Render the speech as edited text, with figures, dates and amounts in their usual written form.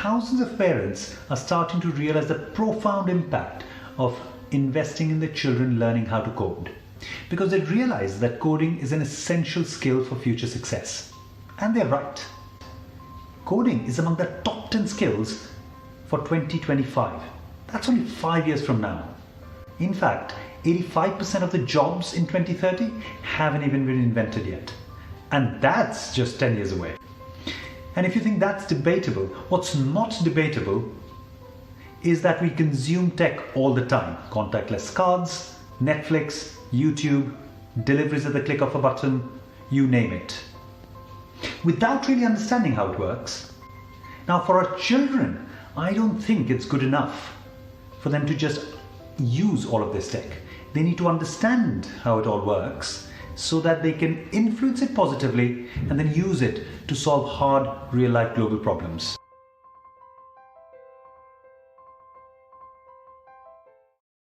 thousands of parents are starting to realize the profound impact of investing in their children learning how to code, because they realize that coding is an essential skill for future success. And they're right. Coding is among the top 10 skills for 2025. That's only 5 years from now. In fact, 85% of the jobs in 2030 haven't even been invented yet. And that's just 10 years away. And if you think that's debatable, what's not debatable is that we consume tech all the time. Contactless cards, Netflix, YouTube, deliveries at the click of a button, you name it, without really understanding how it works. Now, for our children, I don't think it's good enough for them to just use all of this tech. They need to understand how it all works so that they can influence it positively and then use it to solve hard, real-life global problems.